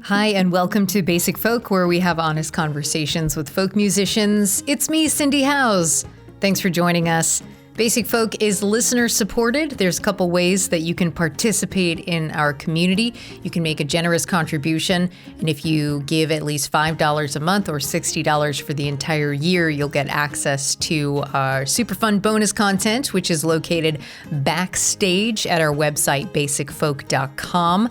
Hi, and welcome to Basic Folk, where we have honest conversations with folk musicians. It's me, Cindy Howes. Thanks for joining us. Basic Folk is listener supported. There's a couple ways that you can participate in our community. You can make a generous contribution, and if you give at least $5 a month or $60 for the entire year, you'll get access to our super fun bonus content, which is located backstage at our website, basicfolk.com.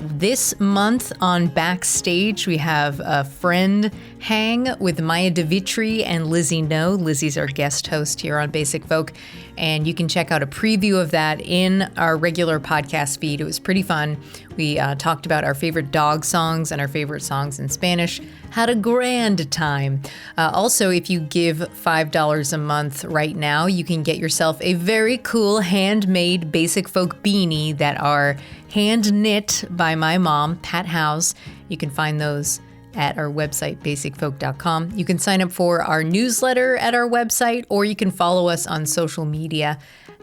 This month on Backstage, we have a friend hang with Maya DeVitri and Lizzie No. Lizzie's our guest host here on Basic Folk, and you can check out a preview of that in our regular podcast feed. It was pretty fun. We talked about our favorite dog songs and our favorite songs in Spanish. Had a grand time. Also, if you give $5 a month right now, you can get yourself a very cool handmade Basic Folk beanie that are hand knit by my mom, Pat Howes. You can find those at our website, basicfolk.com. You can sign up for our newsletter at our website, or you can follow us on social media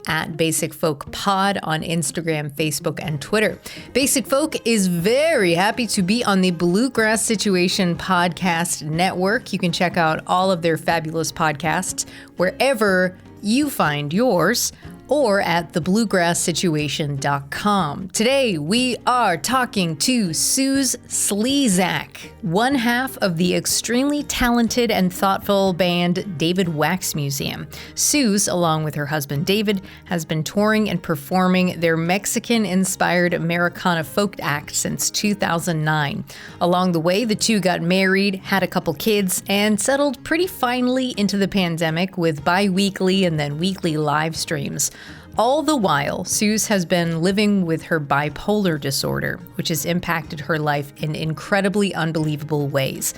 at Basic Folk Pod on Instagram, Facebook, and Twitter. Basic Folk is very happy to be on the Bluegrass Situation Podcast Network. You can check out all of their fabulous podcasts wherever you find yours, or at thebluegrasssituation.com. Today, we are talking to Suz Slezak, one half of the extremely talented and thoughtful band David Wax Museum. Suz, along with her husband David, has been touring and performing their Mexican-inspired Americana folk act since 2009. Along the way, the two got married, had a couple kids, and settled pretty finely into the pandemic with bi-weekly and then weekly live streams. All the while, Suz has been living with her bipolar disorder, which has impacted her life in incredibly unbelievable ways.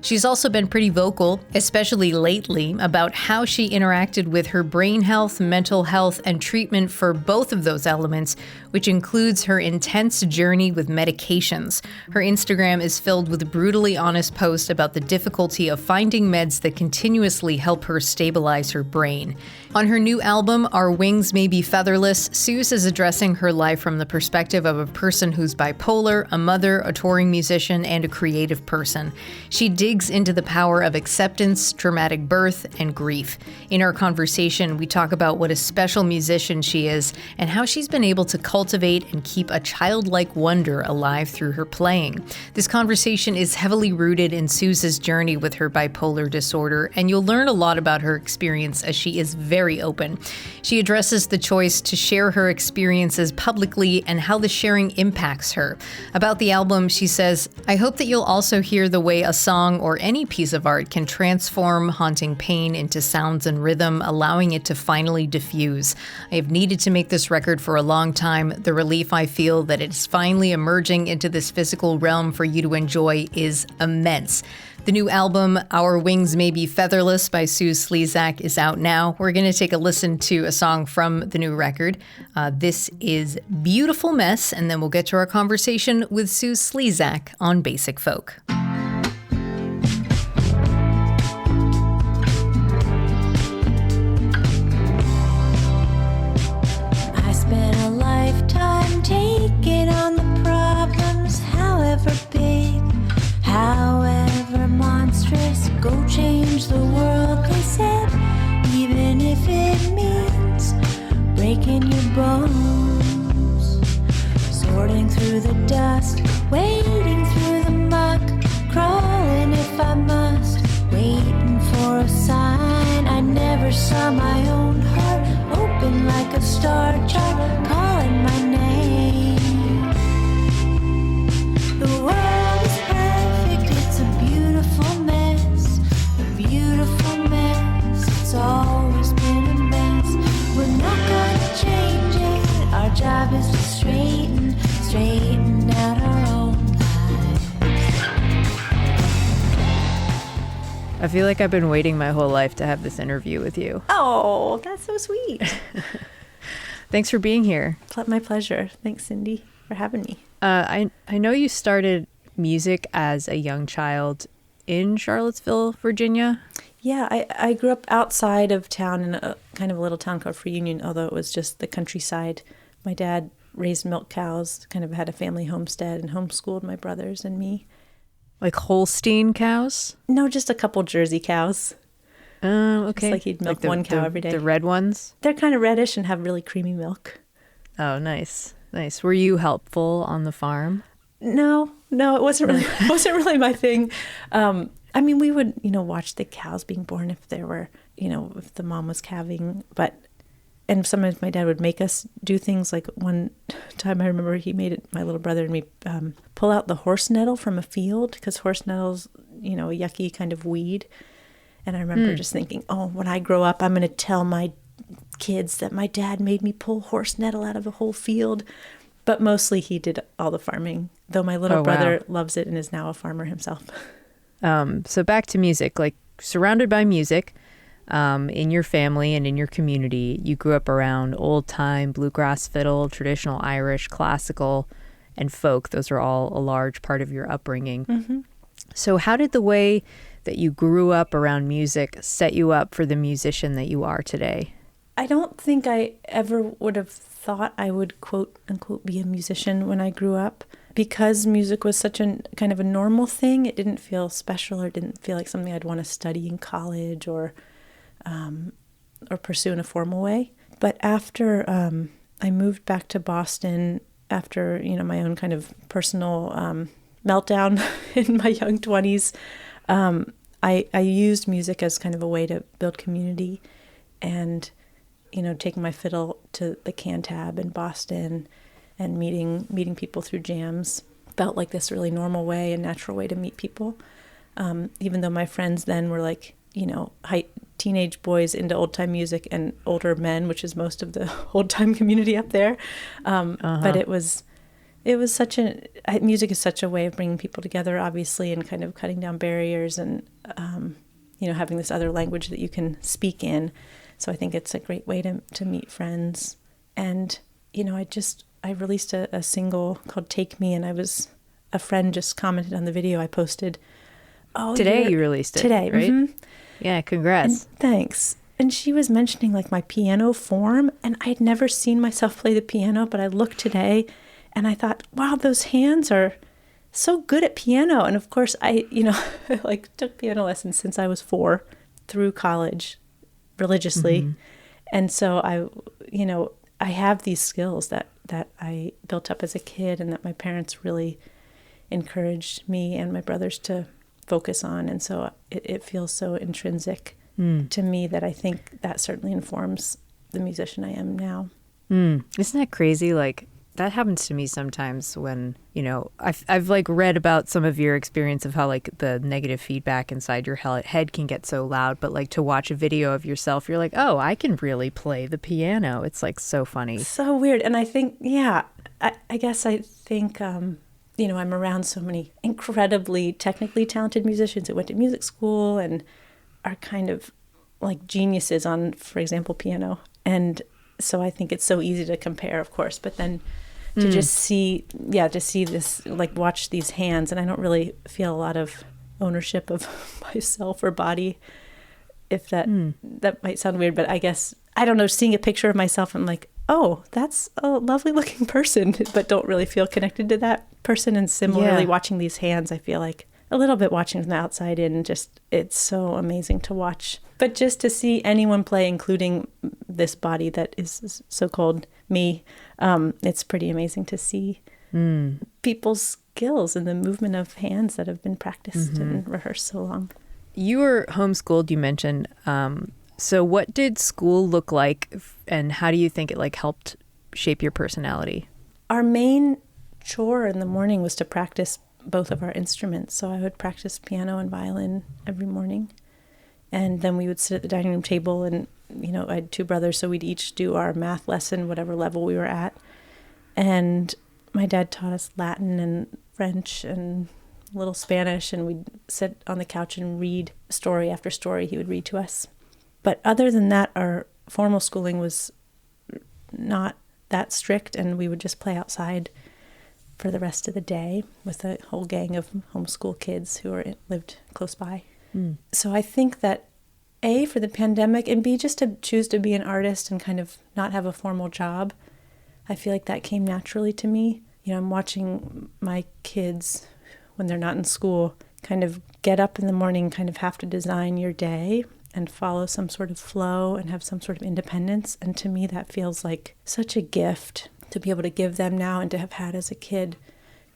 She's also been pretty vocal, especially lately, about how she interacted with her brain health, mental health, and treatment for both of those elements, which includes her intense journey with medications. Her Instagram is filled with brutally honest posts about the difficulty of finding meds that continuously help her stabilize her brain. On her new album, Our Wings May Be Featherless, Suz is addressing her life from the perspective of a person who's bipolar, a mother, a touring musician, and a creative person. She digs into the power of acceptance, traumatic birth, and grief. In our conversation, we talk about what a special musician she is and how she's been able to cultivate and keep a childlike wonder alive through her playing. This conversation is heavily rooted in Suz's journey with her bipolar disorder, and you'll learn a lot about her experience as she is very open. She addresses the choice to share her experiences publicly and how the sharing impacts her. About the album, she says, "I hope that you'll also hear the way a song or any piece of art can transform haunting pain into sounds and rhythm, allowing it to finally diffuse. I have needed to make this record for a long time. The relief I feel that it's finally emerging into this physical realm for you to enjoy is immense." The new album, Our Wings May Be Featherless by Suz Slezak, is out now. We're going to take a listen to a song from the new record. This is Beautiful Mess, and then we'll get to our conversation with Suz Slezak on Basic Folk. I spent a lifetime taking on the problems, however big, however monstrous. Go change the world, they said, even if it means breaking your bones. Sorting through the dust, wading through the muck, crawling if I must, waiting for a sign. I never saw my own heart open like a star chart, calling my name. The world is perfect, it's a beautiful mess, a beautiful mess. It's always been a mess. We're not gonna change it. Our job is to straighten out our own lives. I feel like I've been waiting my whole life to have this interview with you. Oh, that's so sweet. Thanks for being here. My pleasure. Thanks, Cindy, for having me. I know you started music as a young child in Charlottesville, Virginia. Yeah, I grew up outside of town in a kind of a little town called Free Union, although it was just the countryside. My dad raised milk cows, kind of had a family homestead and homeschooled my brothers and me. Like Holstein cows? No, just a couple Jersey cows. Oh, okay. Just like he'd milk one cow every day. The red ones? They're kind of reddish and have really creamy milk. Oh, nice. Nice. Were you helpful on the farm? No, it wasn't really my thing. I mean, we would, watch the cows being born if there were, if the mom was calving, and sometimes my dad would make us do things. Like one time I remember he made my little brother and me pull out the horse nettle from a field, because horse nettle's, a yucky kind of weed. And I remember just thinking, oh, when I grow up, I'm going to tell my kids that my dad made me pull horse nettle out of a whole field. But mostly he did all the farming, though my little brother loves it and is now a farmer himself. So back to music, like surrounded by music, in your family and in your community, you grew up around old time bluegrass fiddle, traditional Irish, classical, and folk. Those are all a large part of your upbringing. Mm-hmm. So how did the way that you grew up around music set you up for the musician that you are today? I don't think I ever would have thought I would, quote unquote, be a musician when I grew up. Because music was such a kind of a normal thing, it didn't feel special, or didn't feel like something I'd want to study in college or pursue in a formal way. But after I moved back to Boston, after my own kind of personal meltdown in my young 20s, I used music as kind of a way to build community, and taking my fiddle to the Cantab in Boston and meeting people through jams felt like this really normal way and natural way to meet people. Even though my friends then were like, teenage boys into old time music and older men, which is most of the old time community up there. But it was music is such a way of bringing people together, obviously, and kind of cutting down barriers and, having this other language that you can speak in. So I think it's a great way to meet friends. And, I released a single called Take Me, and a friend just commented on the video I posted. Oh, today you released it. Today, right? Mm-hmm. Yeah, congrats. And thanks. And she was mentioning like my piano form, and I had never seen myself play the piano, but I looked today and I thought, wow, those hands are so good at piano. And of course I like took piano lessons since I was 4 through college religiously. Mm-hmm. And so I have these skills that I built up as a kid, and that my parents really encouraged me and my brothers to focus on. And so it feels so intrinsic to me that I think that certainly informs the musician I am now. Isn't that crazy? Like, that happens to me sometimes when, I've like read about some of your experience of how like the negative feedback inside your head can get so loud, but like to watch a video of yourself, you're like, oh, I can really play the piano. It's like so funny. So weird. And I think, I guess I think, I'm around so many incredibly technically talented musicians that went to music school and are kind of like geniuses on, for example, piano. And so I think it's so easy to compare, of course, but then to just see this, like watch these hands, and I don't really feel a lot of ownership of myself or body, if that might sound weird, but I guess, I don't know, seeing a picture of myself, I'm like, oh, that's a lovely looking person, but don't really feel connected to that person. And similarly, watching these hands, I feel like a little bit watching from the outside in, just, it's so amazing to watch. But just to see anyone play, including this body that is so-called me, it's pretty amazing to see people's skills and the movement of hands that have been practiced and rehearsed so long. You were homeschooled, you mentioned. So what did school look like, and how do you think it like helped shape your personality? Our main chore in the morning was to practice both of our instruments. So I would practice piano and violin every morning. And then we would sit at the dining room table, and, I had 2 brothers, so we'd each do our math lesson, whatever level we were at. And my dad taught us Latin and French and a little Spanish, and we'd sit on the couch and read story after story he would read to us. But other than that, our formal schooling was not that strict, and we would just play outside for the rest of the day with a whole gang of homeschool kids who lived close by. So I think that A, for the pandemic, and B, just to choose to be an artist and kind of not have a formal job, I feel like that came naturally to me. You know, I'm watching my kids when they're not in school kind of get up in the morning, kind of have to design your day and follow some sort of flow and have some sort of independence. And to me, that feels like such a gift to be able to give them now and to have had as a kid,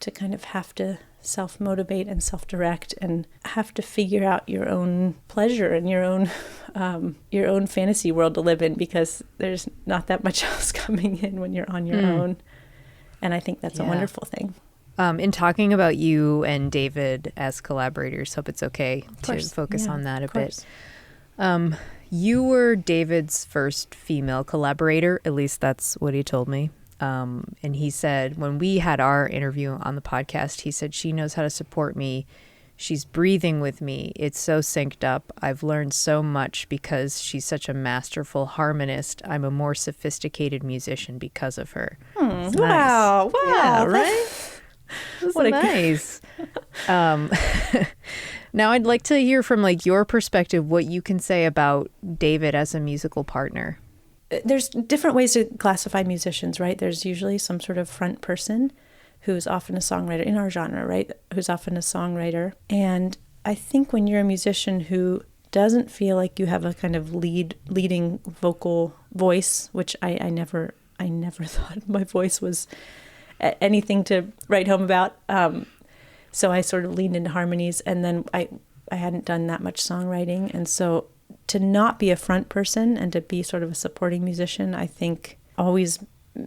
to kind of have to self-motivate and self-direct and have to figure out your own pleasure and your own fantasy world to live in, because there's not that much else coming in when you're on your own. And I think that's a wonderful thing. In talking about you and David as collaborators, hope it's okay to focus on that a bit. You were David's first female collaborator, at least that's what he told me. And he said, when we had our interview on the podcast, he said, she knows how to support me. She's breathing with me. It's so synced up. I've learned so much because she's such a masterful harmonist. I'm a more sophisticated musician because of her. Wow. Nice. Wow. Yeah, right? What nice. Now I'd like to hear from like your perspective, what you can say about David as a musical partner. There's different ways to classify musicians, right? There's usually some sort of front person who's often a songwriter in our genre, right? Who's often a songwriter. And I think when you're a musician who doesn't feel like you have a kind of leading vocal voice, which I never thought my voice was anything to write home about. So I sort of leaned into harmonies, and then I hadn't done that much songwriting. And so to not be a front person and to be sort of a supporting musician, I think always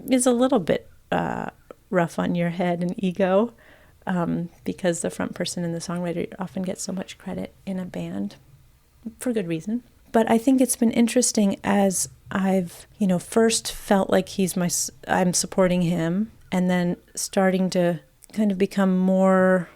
is a little bit rough on your head and ego, because the front person and the songwriter often get so much credit in a band for good reason. But I think it's been interesting as I've, first felt like I'm supporting him, and then starting to kind of become more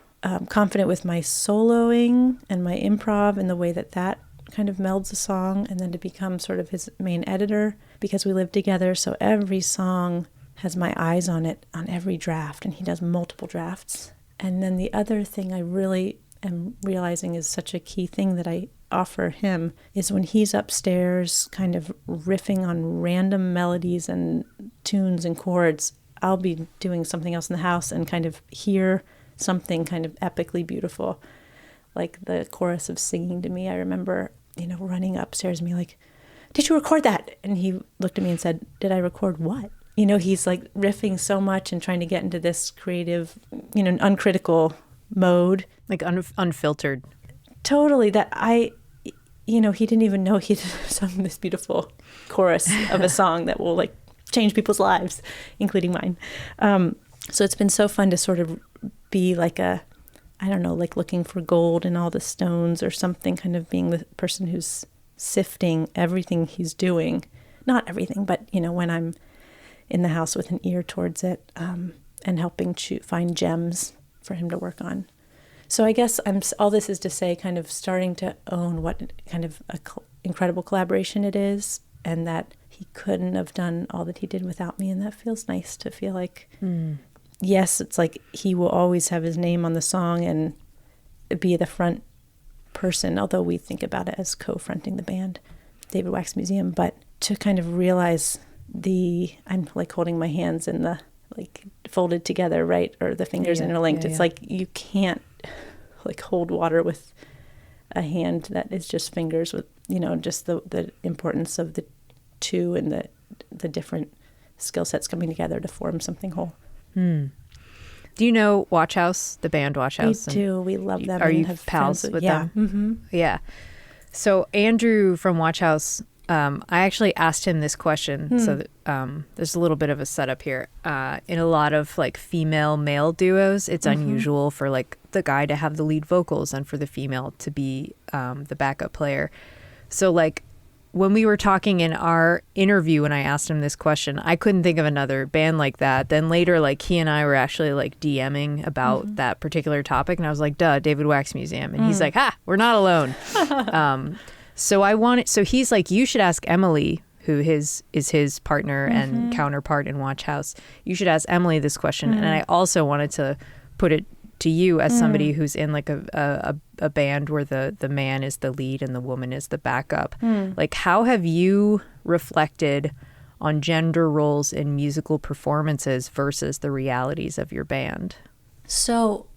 confident with my soloing and my improv and the way that kind of melds a song, and then to become sort of his main editor because we live together. So every song has my eyes on it on every draft, and he does multiple drafts. And then the other thing I really am realizing is such a key thing that I offer him is when he's upstairs kind of riffing on random melodies and tunes and chords, I'll be doing something else in the house and kind of hear something kind of epically beautiful, like the chorus of Singing to Me. I remember, running upstairs and being like, did you record that? And he looked at me and said, did I record what? He's like riffing so much and trying to get into this creative, uncritical mode. Like unfiltered. Totally. That he didn't even know he'd sung this beautiful chorus of a song that will like change people's lives, including mine. So it's been so fun to sort of be like like looking for gold in all the stones or something, kind of being the person who's sifting everything he's doing. Not everything, but, when I'm in the house with an ear towards it, and helping find gems for him to work on. So I guess all this is to say kind of starting to own what kind of incredible collaboration it is, and that he couldn't have done all that he did without me. And that feels nice to feel like, yes, it's like he will always have his name on the song and be the front person, although we think about it as co-fronting the band, David Wax Museum. But to kind of realize I'm like holding my hands in the like folded together, right? Or the fingers interlinked. It's like you can't like hold water with a hand that is just fingers with, just the importance of the two and the different skill sets coming together to form something whole. Do you know Watch House, the band Watch House? We do. We love them. Are you pals with them? Mm-hmm. Yeah. So Andrew from Watch House, I actually asked him this question. So that, there's a little bit of a setup here. In a lot of like female-male duos, it's unusual for like the guy to have the lead vocals and for the female to be the backup player. So like when we were talking in our interview, when I asked him this question, I couldn't think of another band like that. Then later, like he and I were actually like DMing about that particular topic. And I was like, duh, David Wax Museum. And he's like, we're not alone. So he's like, you should ask Emily, who is his partner and counterpart in Watch House. You should ask Emily this question. And I also wanted to put it to you as somebody who's in like a band where the man is the lead and the woman is the backup. Like, how have you reflected on gender roles in musical performances versus the realities of your band? So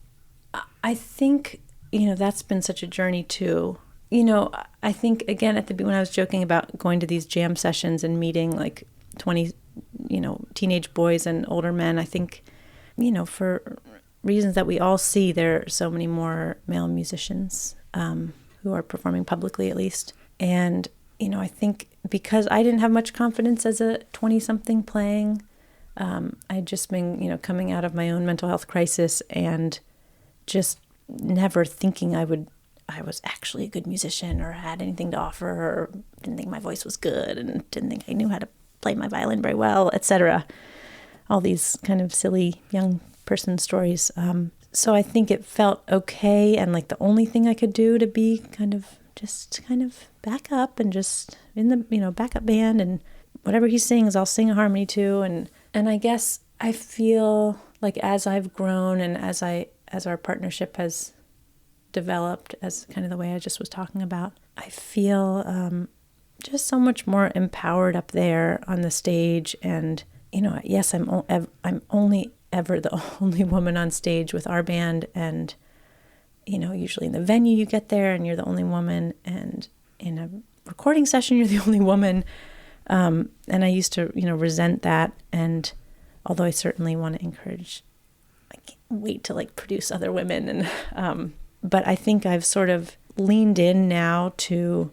I think, that's been such a journey too. I think, again, when I was joking about going to these jam sessions and meeting like 20, teenage boys and older men, I think, for reasons that we all see, there are so many more male musicians who are performing publicly, at least. And, I think because I didn't have much confidence as a 20-something playing, I'd just been, coming out of my own mental health crisis and just never thinking I was actually a good musician or had anything to offer, or didn't think my voice was good and didn't think I knew how to play my violin very well, etc. All these kind of silly young person stories. So I think it felt okay, and like the only thing I could do to be kind of back up and just in the backup band, and whatever he sings I'll sing a harmony too. And I guess I feel like as I've grown and as our partnership has developed, as kind of the way I just was talking about, I feel just so much more empowered up there on the stage. And yes, I'm only ever the only woman on stage with our band, and usually in the venue you get there and you're the only woman, and in a recording session you're the only woman. And I used to resent that, and although I certainly want to encourage, I can't wait to like produce other women, and but I think I've sort of leaned in now to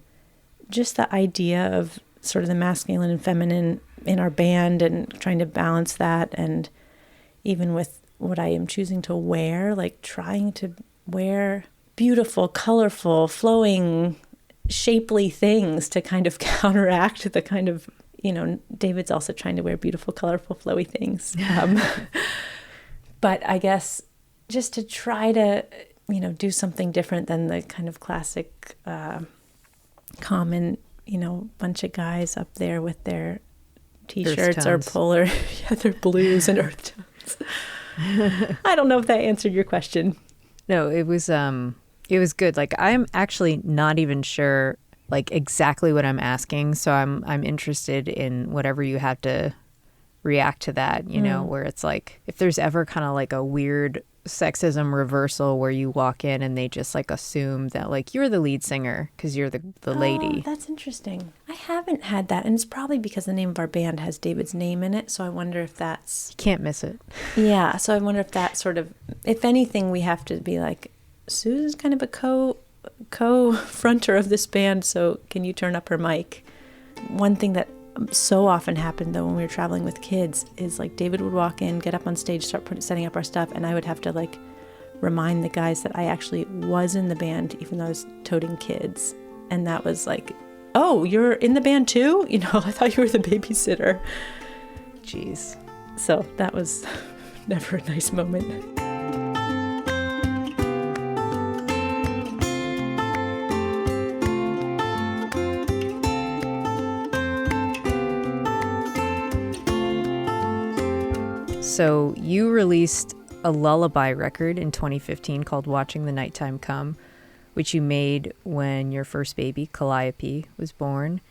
just the idea of sort of the masculine and feminine in our band, and trying to balance that. And even with what I am choosing to wear, like trying to wear beautiful, colorful, flowing, shapely things to kind of counteract the kind of, David's also trying to wear beautiful, colorful, flowy things. But I guess just to try to, do something different than the kind of classic, common, bunch of guys up there with their t-shirts or polar, their blues and earth tones. I don't know if that answered your question. No, it was good. Like, I'm actually not even sure like exactly what I'm asking, so I'm interested in whatever you have to react to that, where it's like if there's ever kind of like a weird sexism reversal where you walk in and they just like assume that like you're the lead singer because you're the lady. That's interesting. I haven't had that, and it's probably because the name of our band has David's name in it, so I wonder if that's... You can't miss it. Yeah, so I wonder if that sort of, if anything, we have to be like, Suz is kind of a co-fronter of this band, so can you turn up her mic? One thing that so often happened though when we were traveling with kids is like David would walk in, get up on stage, start setting up our stuff, and I would have to like remind the guys that I actually was in the band even though I was toting kids. And that was like, oh, you're in the band too? I thought you were the babysitter. Jeez. So that was never a nice moment. So you released a lullaby record in 2015 called Watching the Nighttime Come, which you made when your first baby, Calliope, was born.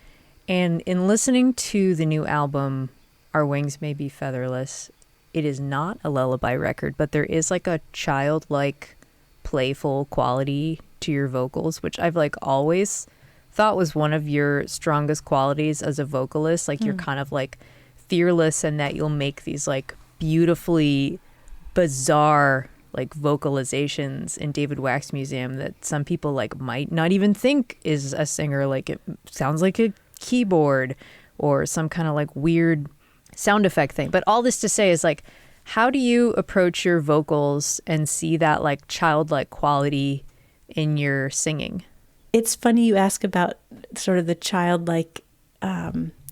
And in listening to the new album, Our Wings May Be Featherless, it is not a lullaby record, but there is like a childlike, playful quality to your vocals, which I've like always thought was one of your strongest qualities as a vocalist. Like you're kind of like fearless in that you'll make these like beautifully bizarre like vocalizations in David Wax Museum that some people like might not even think is a singer. Like it sounds like a keyboard or some kind of like weird sound effect thing. But all this to say is like, how do you approach your vocals and see that like childlike quality in your singing? It's funny you ask about sort of the childlike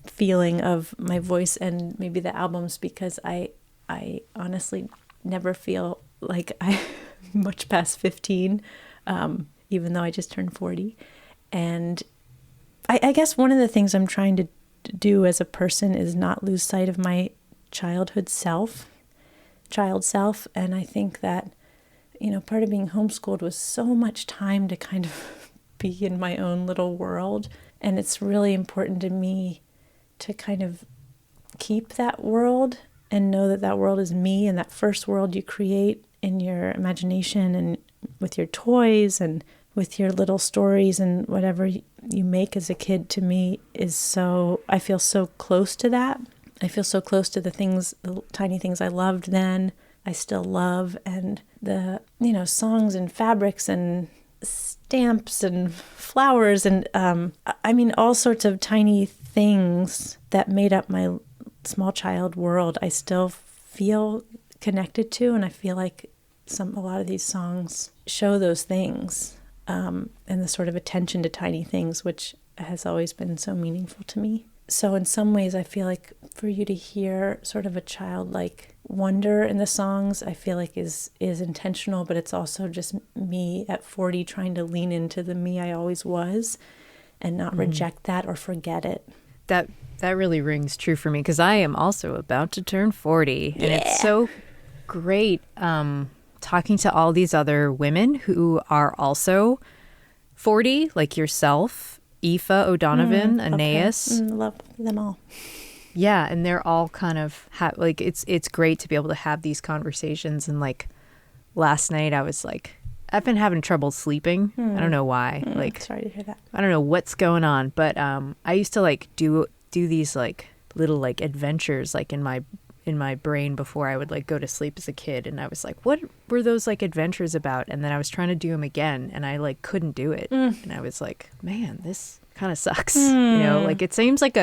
feeling of my voice and maybe the albums, because I honestly never feel like I'm much past 15, even though I just turned 40. And I guess one of the things I'm trying to do as a person is not lose sight of my child self. And I think that, part of being homeschooled was so much time to kind of be in my own little world. And it's really important to me to kind of keep that world and know that that world is me, and that first world you create in your imagination and with your toys and with your little stories and whatever you make as a kid, to me is so, I feel so close to that. I feel so close to the things, the tiny things I loved then, I still love, and the, songs and fabrics and stamps and flowers and I mean all sorts of tiny things that made up my small child world. I still feel connected to, and I feel like a lot of these songs show those things, and the sort of attention to tiny things, which has always been so meaningful to me. So in some ways, I feel like for you to hear sort of a childlike wonder in the songs, I feel like is intentional, but it's also just me at 40 trying to lean into the me I always was and not reject that or forget it. That really rings true for me, because I am also about to turn 40. And it's so great talking to all these other women who are also 40, like yourself, Aoife O'Donovan, Aeneas. Love them all. Yeah, and they're all kind of like it's great to be able to have these conversations. And like last night, I was like, I've been having trouble sleeping. I don't know why. Like, sorry to hear that. I don't know what's going on, but I used to like do these like little like adventures like in my brain before I would like go to sleep as a kid. And I was like, what were those like adventures about? And then I was trying to do them again, and I like couldn't do it. And I was like, man, this kind of sucks. Like it seems like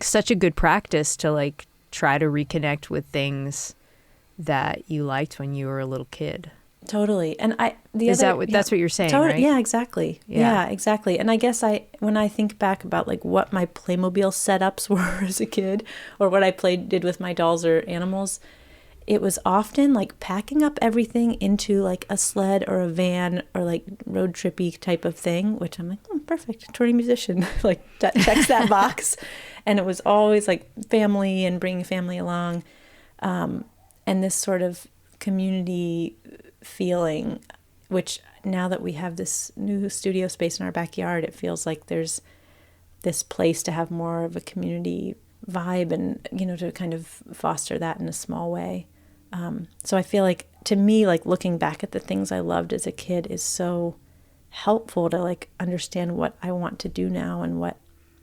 such a good practice to like try to reconnect with things that you liked when you were a little kid. Totally. And that's what you're saying, right? Yeah, exactly. Yeah, exactly. And I guess when I think back about like what my Playmobil setups were as a kid, or what I did with my dolls or animals, it was often like packing up everything into like a sled or a van or like road trippy type of thing, which I'm like, perfect, touring musician, like checks that box. And it was always like family and bringing family along. And this sort of community feeling, which now that we have this new studio space in our backyard, it feels like there's this place to have more of a community vibe and, to kind of foster that in a small way. So I feel like, to me, like looking back at the things I loved as a kid is so helpful to like understand what I want to do now and what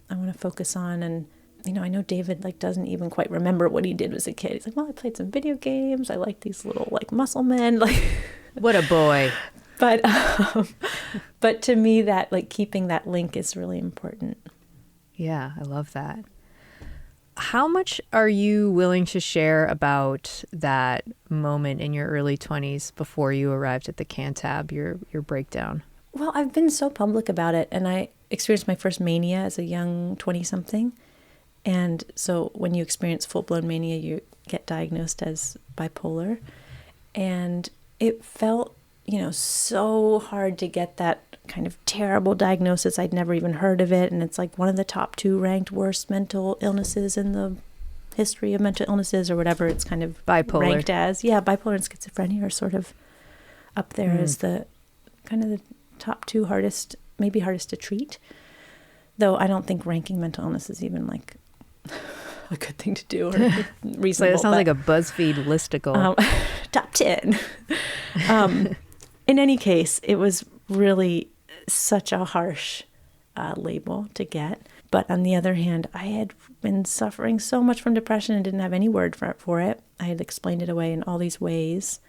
I want to focus on. And, I know David like doesn't even quite remember what he did as a kid. He's like, well, I played some video games. I like these little like muscle men. Like, what a boy. But to me, that like keeping that link is really important. Yeah, I love that. How much are you willing to share about that moment in your early 20s before you arrived at the Cantab, your breakdown? Well, I've been so public about it, and I experienced my first mania as a young 20-something. And so when you experience full-blown mania, you get diagnosed as bipolar. And it felt, so hard to get that kind of terrible diagnosis. I'd never even heard of it. And it's like one of the top 2 ranked worst mental illnesses in the history of mental illnesses or whatever it's kind of bipolar ranked as. Yeah, bipolar and schizophrenia are sort of up there as the kind of the top 2 hardest, maybe hardest to treat. Though I don't think ranking mental illness is even like a good thing to do or reasonable. It sounds like a BuzzFeed listicle. Top 10. In any case, it was really such a harsh label to get. But on the other hand, I had been suffering so much from depression and didn't have any word for it. I had explained it away in all these ways.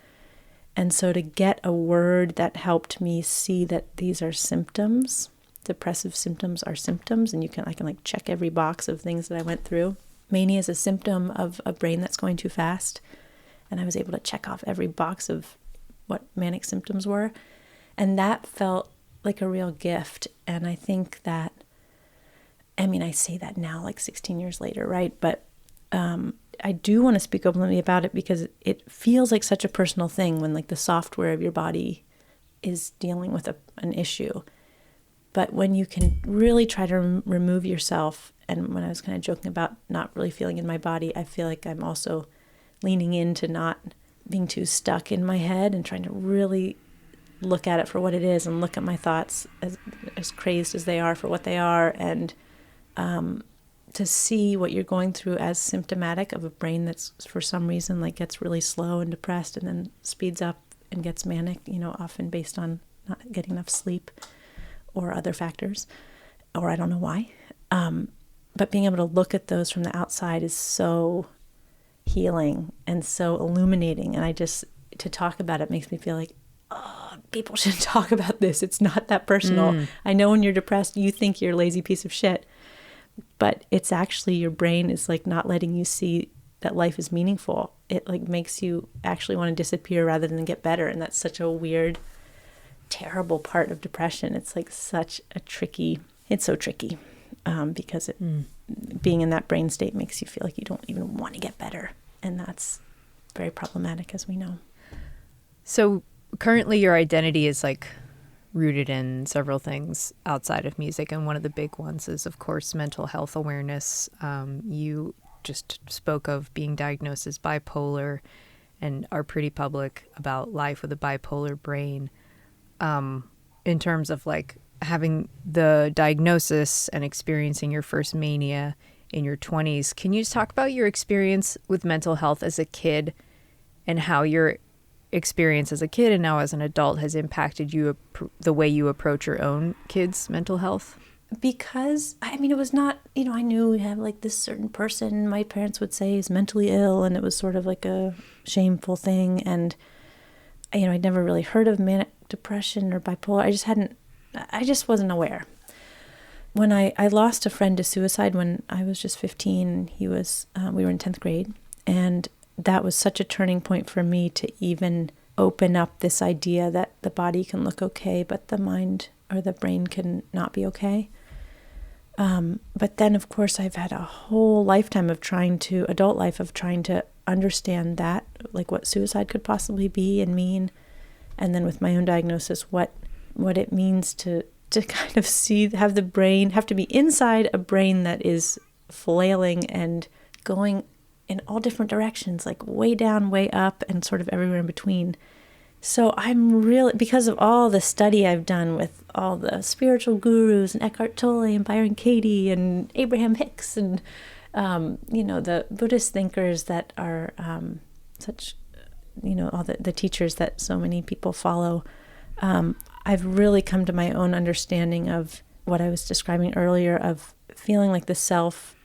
And so to get a word that helped me see that these are symptoms, depressive symptoms are symptoms, and I can like check every box of things that I went through. Mania is a symptom of a brain that's going too fast. And I was able to check off every box of what manic symptoms were. And that felt like a real gift. And I think that, I say that now like 16 years later, right? But I do want to speak openly about it because it feels like such a personal thing when like the software of your body is dealing with an issue. But when you can really try to remove yourself, and when I was kind of joking about not really feeling in my body, I feel like I'm also leaning into not being too stuck in my head and trying to really look at it for what it is and look at my thoughts as crazed as they are for what they are, and to see what you're going through as symptomatic of a brain that's for some reason like gets really slow and depressed and then speeds up and gets manic, often based on not getting enough sleep or other factors, or I don't know why. But being able to look at those from the outside is so healing and so illuminating. And to talk about it makes me feel like, oh, people should talk about this. It's not that personal. I know when you're depressed, you think you're a lazy piece of shit, but it's actually your brain is like not letting you see that life is meaningful. It like makes you actually want to disappear rather than get better. And that's such a weird, terrible part of depression. It's like it's so tricky because being in that brain state makes you feel like you don't even want to get better. And that's very problematic, as we know. So currently your identity is like rooted in several things outside of music. And one of the big ones is, of course, mental health awareness. You just spoke of being diagnosed as bipolar and are pretty public about life with a bipolar brain. In terms of like having the diagnosis and experiencing your first mania in your 20s, can you just talk about your experience with mental health as a kid and how your experience as a kid and now as an adult has impacted you, the way you approach your own kids' mental health? Because, it was not, I knew we have like this certain person my parents would say is mentally ill, and it was sort of like a shameful thing. And, I'd never really heard of manic depression or bipolar. I just wasn't aware. When I lost a friend to suicide when I was just 15, we were in 10th grade. And that was such a turning point for me to even open up this idea that the body can look okay, but the mind or the brain can not be okay. But then, of course, I've had a whole lifetime adult life of trying to understand that, like what suicide could possibly be and mean. And then with my own diagnosis, what it means to kind of have to be inside a brain that is flailing and going in all different directions, like way down, way up, and sort of everywhere in between. So I'm really, because of all the study I've done with all the spiritual gurus and Eckhart Tolle and Byron Katie and Abraham Hicks and, the Buddhist thinkers that are such, all the teachers that so many people follow, I've really come to my own understanding of what I was describing earlier of feeling like the self,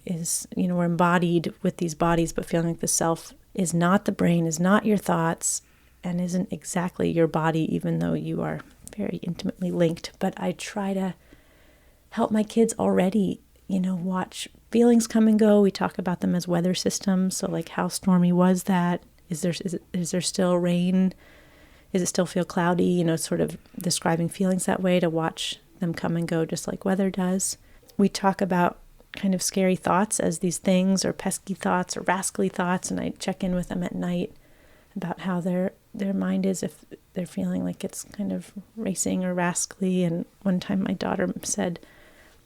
is, we're embodied with these bodies, but feeling like the self is not the brain, is not your thoughts, and isn't exactly your body, even though you are very intimately linked. But I try to help my kids already, watch feelings come and go. We talk about them as weather systems. So like, how stormy was that? Is there still rain? Does it still feel cloudy? Sort of describing feelings that way, to watch them come and go just like weather does. We talk about kind of scary thoughts as these things, or pesky thoughts or rascally thoughts, and I check in with them at night about how their mind is, if they're feeling like it's kind of racing or rascally. And one time my daughter said,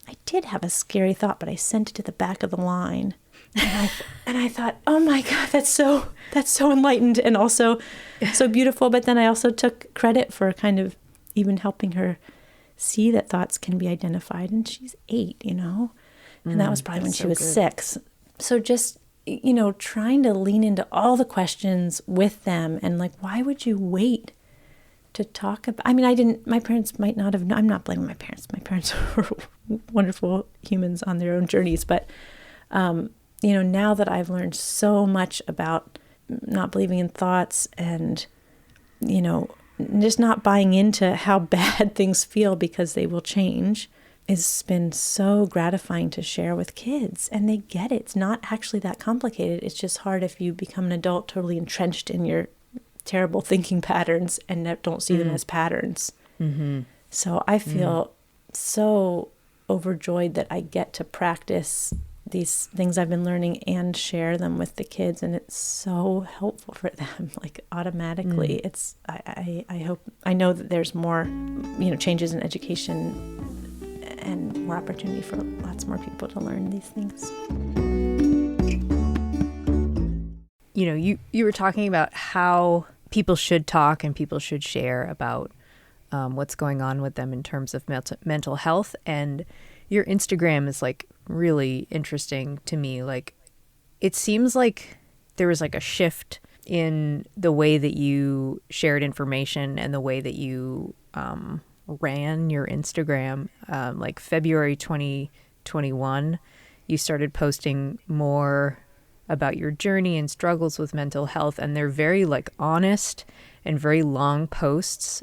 I did have a scary thought, but I sent it to the back of the line. And I thought, oh my God, that's so enlightened and also so beautiful. But then I also took credit for kind of even helping her see that thoughts can be identified. And she's 8, and that was probably when she was 6. So just, trying to lean into all the questions with them, and like, why would you wait to talk about, my parents might not have, I'm not blaming my parents. My parents were wonderful humans on their own journeys. But, now that I've learned so much about not believing in thoughts and, just not buying into how bad things feel because they will change, it's been so gratifying to share with kids. And they get it. It's not actually that complicated. It's just hard if you become an adult totally entrenched in your terrible thinking patterns and don't see them as patterns. Mm-hmm. So I feel so overjoyed that I get to practice these things I've been learning and share them with the kids, and it's so helpful for them. Like automatically, it's I know that there's more, changes in education and more opportunity for lots more people to learn these things. You were talking about how people should talk and people should share about what's going on with them in terms of mental health. And Your Instagram is like really interesting to me. Like, it seems like there was like a shift in the way that you shared information and the way that you ran your Instagram. Like February 2021, you started posting more about your journey and struggles with mental health, and they're very like honest and very long posts.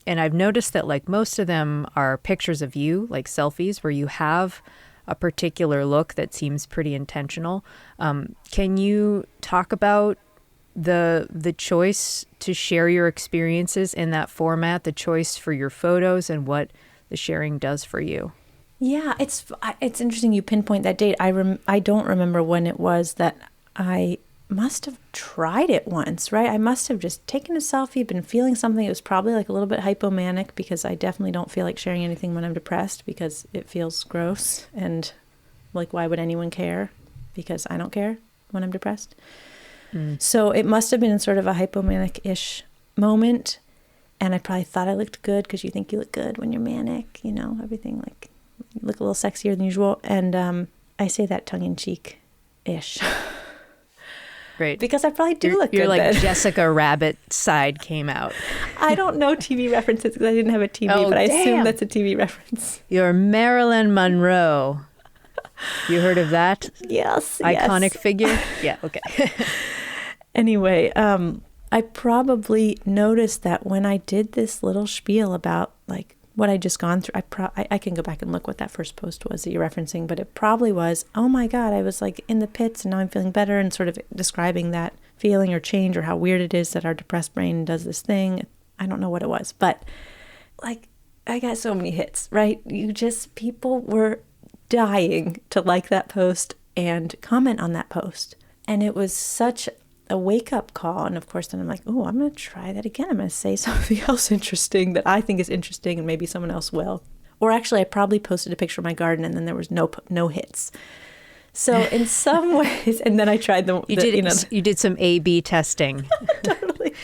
And I've noticed that like most of them are pictures of you, like selfies, where you have a particular look that seems pretty intentional. Can you talk about the choice to share your experiences in that format, the choice for your photos, and what the sharing does for you? Yeah, it's interesting you pinpoint that date. I don't remember when it was that I must have tried it once, right? I must have just taken a selfie, been feeling something. It was probably like a little bit hypomanic, because I definitely don't feel like sharing anything when I'm depressed, because it feels gross. And like, why would anyone care? Because I don't care when I'm depressed. So it must have been in sort of a hypomanic-ish moment. And I probably thought I looked good, because you think you look good when you're manic, you know, everything like, you look a little sexier than usual. And I say that tongue-in-cheek-ish. Right. Because I probably do look good. You're like then. Jessica Rabbit side came out. I don't know TV references because I didn't have a TV, but I assume that's a TV reference. You're Marilyn Monroe. You heard of that? Yes. Iconic figure? Yeah, okay. Anyway, I probably noticed that when I did this little spiel about like what I just gone through, I can go back and look what that first post was that you're referencing, but it probably was, oh my God, I was like in the pits and now I'm feeling better, and sort of describing that feeling or change, or how weird it is that our depressed brain does this thing. I don't know what it was, but like I got so many hits, right? People were dying to like that post and comment on that post. And it was such a wake-up call. And of course, then I'm like, oh, I'm going to try that again. I'm going to say something else interesting that I think is interesting, and maybe someone else will. Or actually, I probably posted a picture of my garden, and then there was no hits. So in some ways, and then I tried You did some A/B testing. Totally.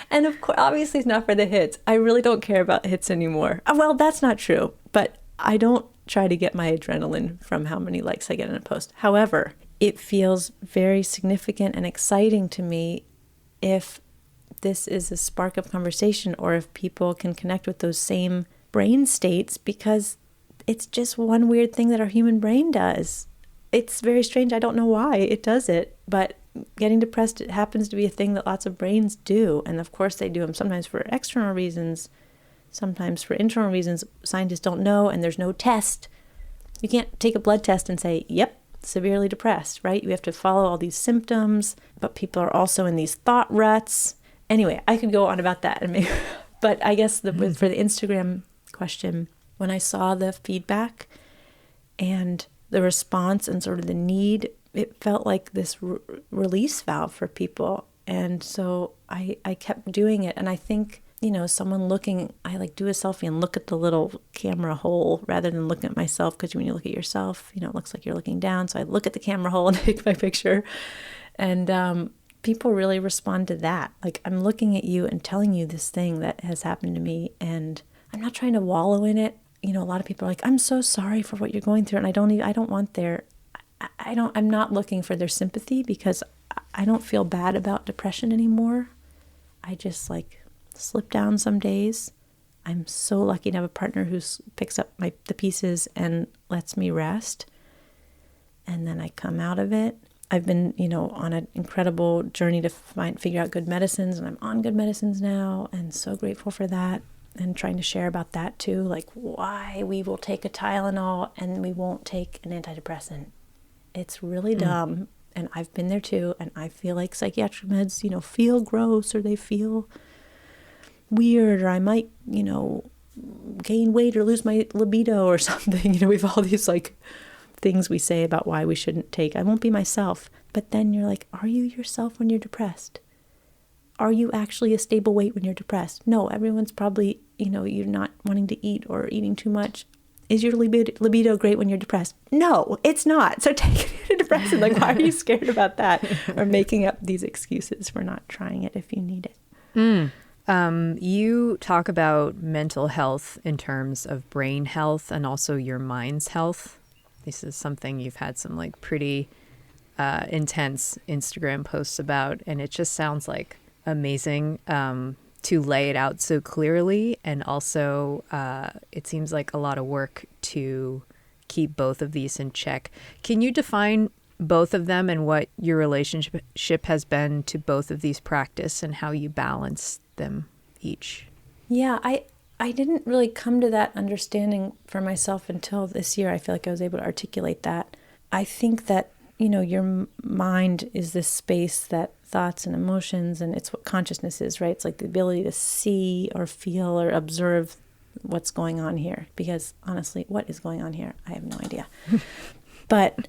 And of course, obviously, it's not for the hits. I really don't care about hits anymore. Well, that's not true. But I don't try to get my adrenaline from how many likes I get in a post. However, it feels very significant and exciting to me if this is a spark of conversation, or if people can connect with those same brain states, because it's just one weird thing that our human brain does. It's very strange. I don't know why it does it, but getting depressed, it happens to be a thing that lots of brains do. And of course they do them sometimes for external reasons, sometimes for internal reasons. Scientists don't know, and there's no test. You can't take a blood test and say, yep, severely depressed, right? You have to follow all these symptoms, but people are also in these thought ruts. Anyway, I could go on about that, but I guess for the Instagram question, when I saw the feedback and the response and sort of the need, it felt like this release valve for people. And so I kept doing it. And I think, someone looking, I like do a selfie and look at the little camera hole rather than looking at myself, because when you look at yourself, it looks like you're looking down. So I look at the camera hole and take my picture. And people really respond to that. Like, I'm looking at you and telling you this thing that has happened to me, and I'm not trying to wallow in it. A lot of people are like, I'm so sorry for what you're going through. And I don't want I'm not looking for their sympathy, because I don't feel bad about depression anymore. I just slip down some days. I'm so lucky to have a partner who picks up the pieces and lets me rest. And then I come out of it. I've been, on an incredible journey to figure out good medicines, and I'm on good medicines now, and so grateful for that. And trying to share about that too, like why we will take a Tylenol and we won't take an antidepressant. It's really dumb. And I've been there too. And I feel like psychiatric meds, feel gross, or they feel weird, or I might, gain weight or lose my libido or something. We have all these things we say about why we shouldn't take. I won't be myself. But then you're like, are you yourself when you're depressed? Are you actually a stable weight when you're depressed? No, everyone's probably, you're not wanting to eat or eating too much. Is your libido great when you're depressed? No, it's not. So take an antidepressant. Why are you scared about that? Or making up these excuses for not trying it if you need it? You talk about mental health in terms of brain health and also your mind's health. This is something you've had some like pretty intense Instagram posts about, and it just sounds like amazing to lay it out so clearly. And also, it seems like a lot of work to keep both of these in check. Can you define both of them and what your relationship has been to both of these practice and how you balance them each? Yeah, I didn't really come to that understanding for myself until this year. I feel like I was able to articulate that. I think that, your mind is this space that thoughts and emotions, and it's what consciousness is, right? It's like the ability to see or feel or observe what's going on here. Because honestly, what is going on here? I have no idea. But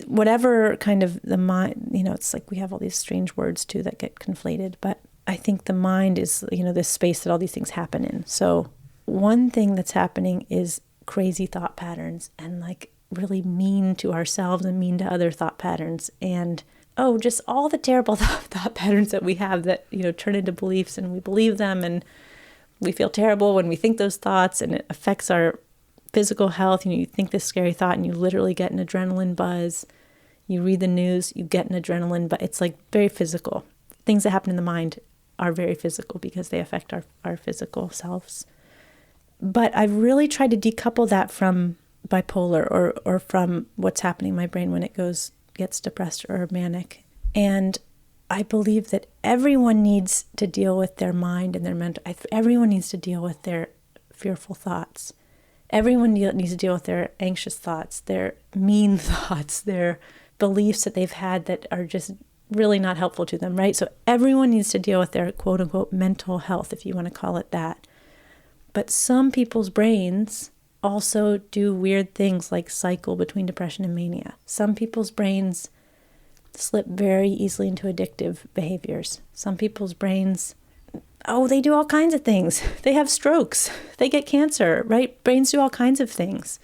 whatever kind of the mind, it's like we have all these strange words too that get conflated. But I think the mind is, this space that all these things happen in. So one thing that's happening is crazy thought patterns and like really mean to ourselves and mean to other thought patterns. And, just all the terrible thought patterns that we have that, turn into beliefs, and we believe them, and we feel terrible when we think those thoughts, and it affects our physical health. You think this scary thought and you literally get an adrenaline buzz. You read the news, you get an adrenaline, but it's like very physical. Things that happen in the mind are very physical because they affect our physical selves. But I've really tried to decouple that from bipolar or from what's happening in my brain when it gets depressed or manic. And I believe that everyone needs to deal with their mind and their mental. Everyone needs to deal with their fearful thoughts. Everyone needs to deal with their anxious thoughts, their mean thoughts, their beliefs that they've had that are just really not helpful to them, right? So everyone needs to deal with their quote unquote mental health, if you want to call it that. But some people's brains also do weird things like cycle between depression and mania. Some people's brains slip very easily into addictive behaviors. Some people's brains, they do all kinds of things. They have strokes. They get cancer, right? Brains do all kinds of things.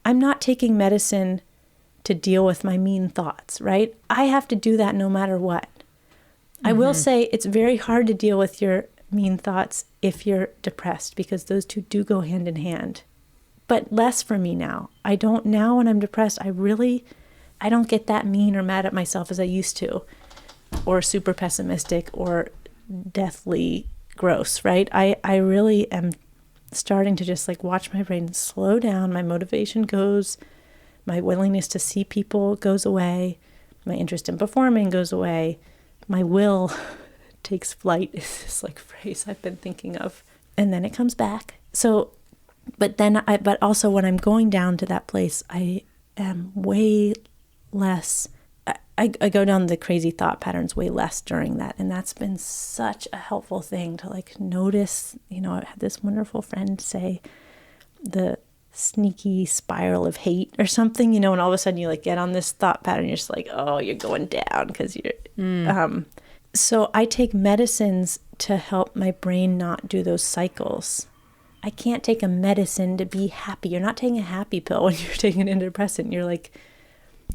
I'm not taking medicine to deal with my mean thoughts, right? I have to do that no matter what. I will say it's very hard to deal with your mean thoughts if you're depressed, because those two do go hand in hand. But less for me now. Now when I'm depressed, I don't get that mean or mad at myself as I used to, or super pessimistic or deathly gross, right? I really am starting to just like watch my brain slow down. My motivation goes, my willingness to see people goes away, my interest in performing goes away, my will takes flight is this like phrase I've been thinking of, and then it comes back. So, but also when I'm going down to that place, I am way less, I go down the crazy thought patterns way less during that. And that's been such a helpful thing to like notice. I had this wonderful friend say the sneaky spiral of hate or something, and all of a sudden you like get on this thought pattern. You're just like, you're going down because you're, so I take medicines to help my brain not do those cycles. I can't take a medicine to be happy. You're not taking a happy pill when you're taking an antidepressant. You're like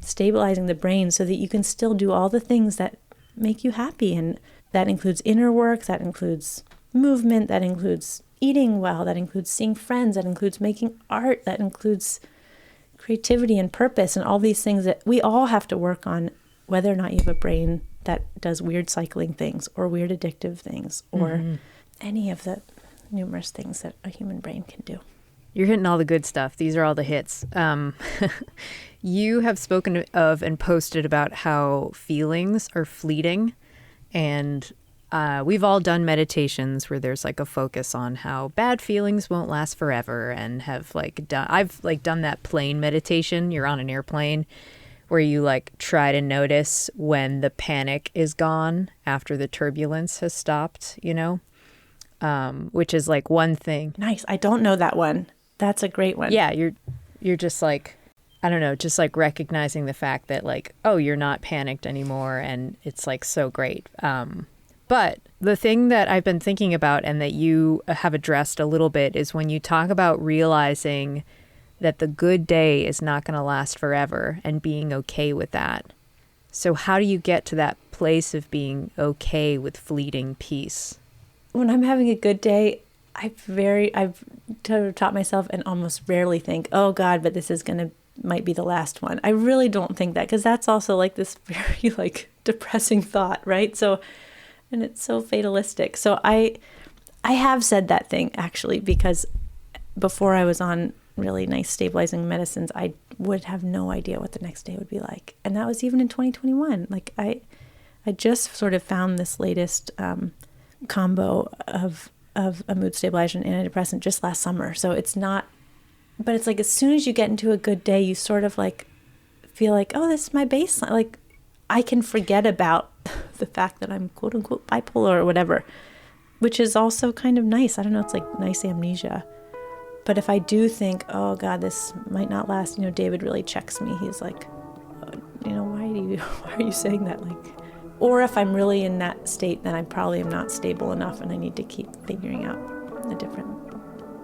stabilizing the brain so that you can still do all the things that make you happy. And that includes inner work, that includes movement, that includes eating well, that includes seeing friends, that includes making art, that includes creativity and purpose and all these things that we all have to work on, whether or not you have a brain that does weird cycling things or weird addictive things or any of the numerous things that a human brain can do. You're hitting all the good stuff. These are all the hits. You have spoken of and posted about how feelings are fleeting, and we've all done meditations where there's like a focus on how bad feelings won't last forever, and I've done that plane meditation. You're on an airplane where you like try to notice when the panic is gone after the turbulence has stopped, which is like one thing. Nice. I don't know that one. That's a great one. Yeah, you're just like, I don't know, just like recognizing the fact that like, you're not panicked anymore, and it's like so great. But the thing that I've been thinking about and that you have addressed a little bit is when you talk about realizing that the good day is not going to last forever and being okay with that. So how do you get to that place of being okay with fleeting peace? when I'm having a good day, I've taught myself and almost rarely think, oh God, but this is might be the last one. I really don't think that, because that's also like this very like depressing thought, right? So, and it's so fatalistic. So I have said that thing actually, because before I was on really nice stabilizing medicines, I would have no idea what the next day would be like. And that was even in 2021. Like I just sort of found this latest combo of a mood stabilizer and antidepressant just last summer. So it's not, but it's like as soon as you get into a good day, you sort of like feel like, oh, this is my baseline. Like I can forget about the fact that I'm quote unquote bipolar or whatever, which is also kind of nice. I don't know, it's like nice amnesia. But if I do think, oh God, this might not last, David really checks me. He's like, why are you saying that? Like, or if I'm really in that state, then I probably am not stable enough and I need to keep figuring out a different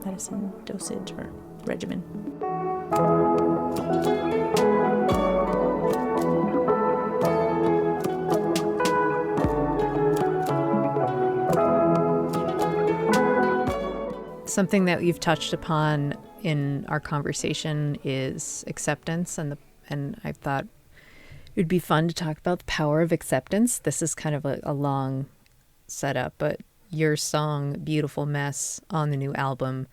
medicine dosage or regimen. Something that you've touched upon in our conversation is acceptance, and I thought it would be fun to talk about the power of acceptance. This is kind of a long setup, but your song Beautiful Mess on the new album,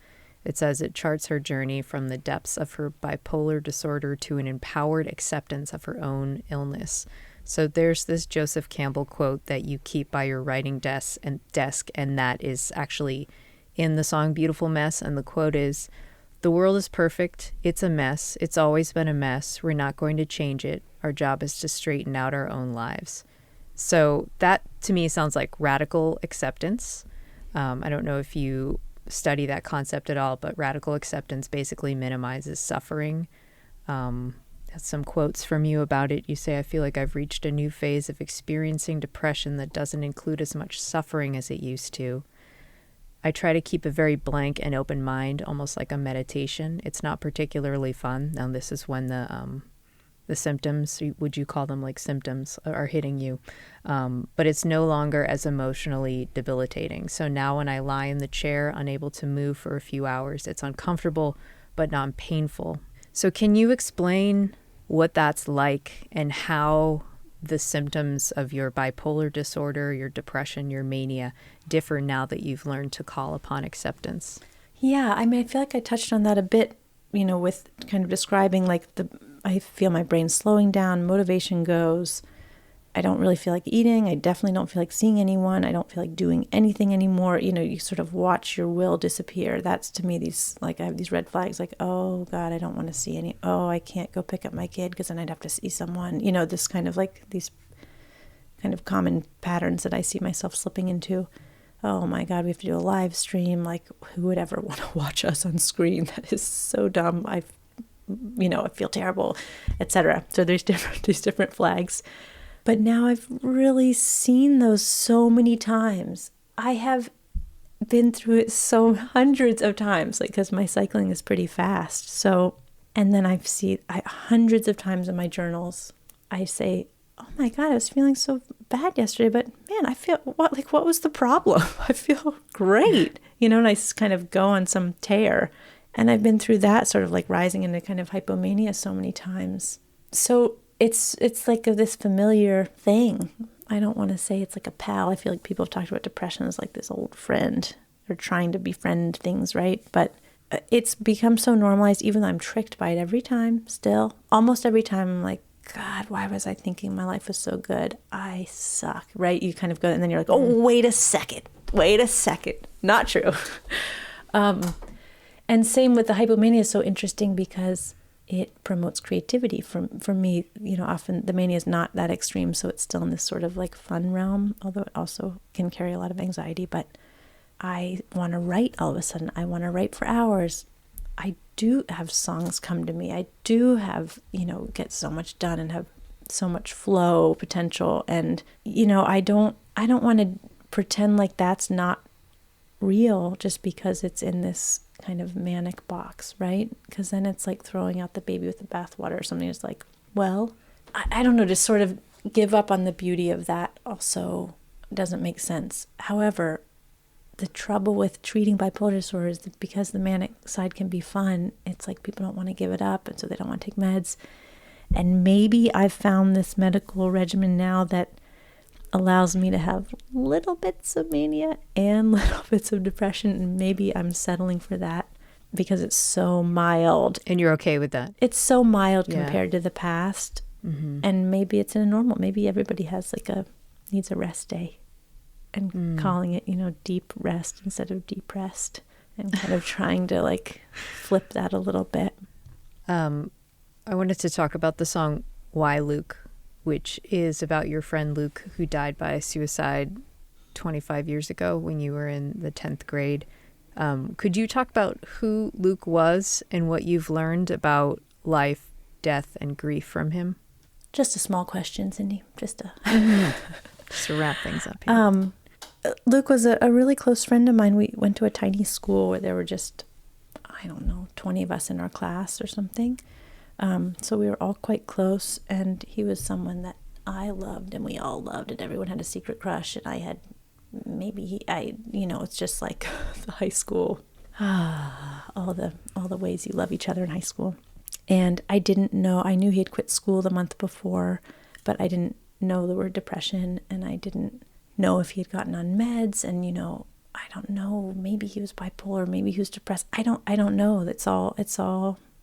it says it charts her journey from the depths of her bipolar disorder to an empowered acceptance of her own illness. So there's this Joseph Campbell quote that you keep by your writing desk, and that is actually in the song Beautiful Mess, and the quote is, "The world is perfect. It's a mess. It's always been a mess. We're not going to change it. Our job is to straighten out our own lives." So that to me sounds like radical acceptance. I don't know if you study that concept at all, but radical acceptance basically minimizes suffering. Some quotes from you about it. You say, "I feel like I've reached a new phase of experiencing depression that doesn't include as much suffering as it used to. I try to keep a very blank and open mind, almost like a meditation. It's not particularly fun." Now, this is when the symptoms, would you call them like symptoms, are hitting you. But it's no longer as emotionally debilitating. So now when I lie in the chair, unable to move for a few hours, it's uncomfortable, but not painful. So can you explain what that's like and how the symptoms of your bipolar disorder, your depression, your mania differ now that you've learned to call upon acceptance? Yeah, I mean, I feel like I touched on that a bit, with kind of describing like I feel my brain slowing down, motivation goes. I don't really feel like eating. I definitely don't feel like seeing anyone. I don't feel like doing anything anymore. You sort of watch your will disappear. That's to me I have these red flags like, oh God, I don't want to see any. Oh, I can't go pick up my kid because then I'd have to see someone. This kind of like these kind of common patterns that I see myself slipping into. Oh my God, we have to do a live stream. Like, who would ever want to watch us on screen? That is so dumb. I feel terrible, etc. So there's these different flags. But now I've really seen those so many times. I have been through it so hundreds of times, like, because my cycling is pretty fast. So, and then hundreds of times in my journals, I say, oh my God, I was feeling so bad yesterday, but man, I feel, what was the problem? I feel great, and I kind of go on some tear. And I've been through that sort of like rising into kind of hypomania so many times. So it's like this familiar thing. I don't want to say it's like a pal. I feel like people have talked about depression as like this old friend. They're trying to befriend things, right? But it's become so normalized, even though I'm tricked by it every time still. Almost every time I'm like, God, why was I thinking my life was so good? I suck, right? You kind of go, and then you're like, oh, wait a second. Not true. And same with the hypomania is so interesting because it promotes creativity. For me, often the mania is not that extreme, so it's still in this sort of like fun realm, although it also can carry a lot of anxiety. But I want to write all of a sudden. I want to write for hours. I do have songs come to me. I do have, get so much done and have so much flow potential. And, I don't want to pretend like that's not real just because it's in this kind of manic box, right? Because then it's like throwing out the baby with the bathwater or something. It's like, well, I don't know, to sort of give up on the beauty of that also doesn't make sense. However, the trouble with treating bipolar disorder is that because the manic side can be fun, it's like people don't want to give it up, and so they don't want to take meds. And maybe I've found this medical regimen now that allows me to have little bits of mania and little bits of depression, and maybe I'm settling for that because it's so mild. And you're okay with that? It's so mild Yeah. compared to the past, and maybe it's in a normal. Maybe everybody has needs a rest day, and calling it, deep rest instead of depressed, and kind of trying to flip that a little bit. I wanted to talk about the song Why Luke, which is about your friend Luke, who died by suicide 25 years ago when you were in the 10th grade. Could you talk about who Luke was and what you've learned about life, death, and grief from him? Just a small question, Cindy. Just to wrap things up here. Luke was a really close friend of mine. We went to a tiny school where there were just, 20 of us in our class or something. So we were all quite close, and he was someone that I loved, and we all loved, and everyone had a secret crush, and I had it's just like the high school, all the ways you love each other in high school. And I didn't know, I knew he had quit school the month before, but I didn't know the word depression, and I didn't know if he had gotten on meds, and I don't know, maybe he was bipolar, maybe he was depressed. I don't know. It's all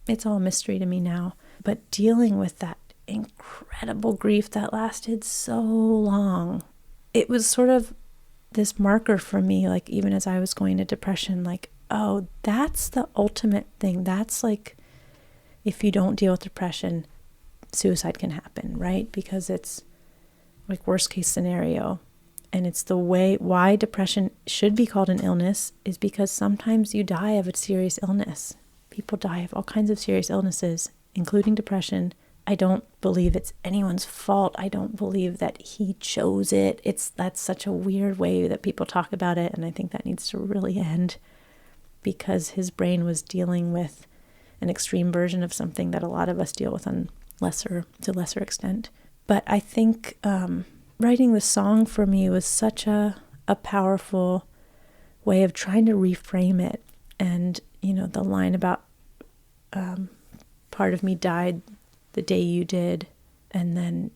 a mystery to me now. But dealing with that incredible grief that lasted so long, it was sort of this marker for me, even as I was going to depression, oh, that's the ultimate thing. That's if you don't deal with depression, suicide can happen, right? Because it's worst case scenario. And it's why depression should be called an illness is because sometimes you die of a serious illness. People die of all kinds of serious illnesses, including depression. I don't believe it's anyone's fault. I don't believe that he chose it. That's such a weird way that people talk about it, and I think that needs to really end, because his brain was dealing with an extreme version of something that a lot of us deal with on lesser extent. But I think writing the song for me was such a powerful way of trying to reframe it. And the line about part of me died the day you did, and then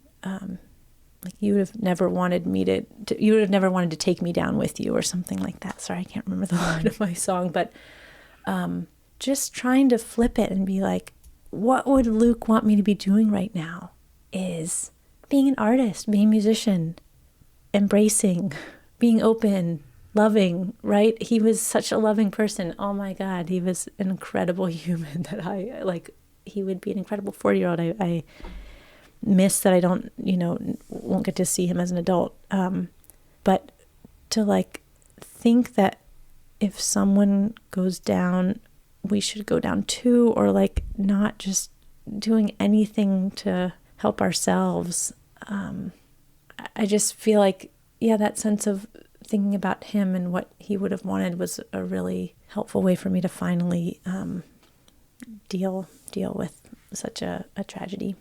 you would have never wanted me you would have never wanted to take me down with you, or something like that. Sorry, I can't remember the line of my song, but just trying to flip it and be what would Luke want me to be doing right now is being an artist, being a musician, embracing, being open, loving, right? He was such a loving person. Oh my God, he was an incredible human that he would be an incredible 40-year-old. I miss that I don't, won't get to see him as an adult. But to think that if someone goes down, we should go down too, or not just doing anything to help ourselves. I just feel that sense of thinking about him and what he would have wanted was a really helpful way for me to finally deal with such a tragedy.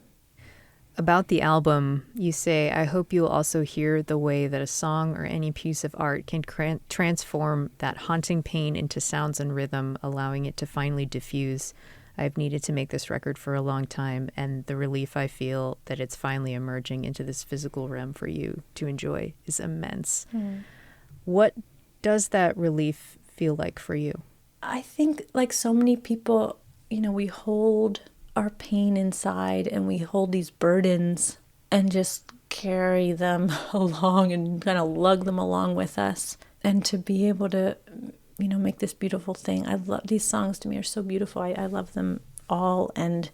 About the album, you say, I hope you'll also hear the way that a song or any piece of art can transform that haunting pain into sounds and rhythm, allowing it to finally diffuse. I've needed to make this record for a long time, and the relief I feel that it's finally emerging into this physical realm for you to enjoy is immense. What does that relief feel like for you? I think so many people, we hold our pain inside, and we hold these burdens and just carry them along and kind of lug them along with us. And to be able to, make this beautiful thing. I love these songs. To me are so beautiful. I love them all. And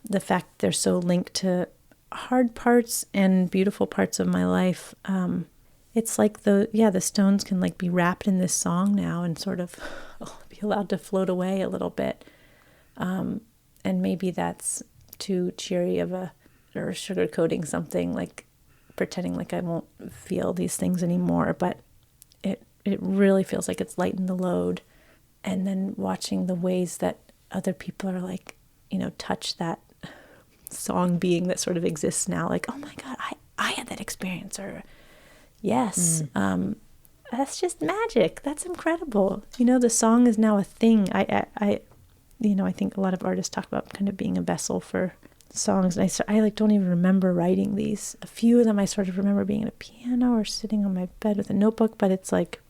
the fact they're so linked to hard parts and beautiful parts of my life. It's the stones can be wrapped in this song now and sort of be allowed to float away a little bit. And maybe that's too cheery or sugarcoating something, pretending I won't feel these things anymore. But it really feels like it's lightened the load. And then watching the ways that other people are touch that song being that sort of exists now. Oh my God, I had that experience, or yes. that's just magic. That's incredible. The song is now a thing. I think a lot of artists talk about kind of being a vessel for songs. And I like don't even remember writing these. A few of them I sort of remember being at a piano or sitting on my bed with a notebook, but it's like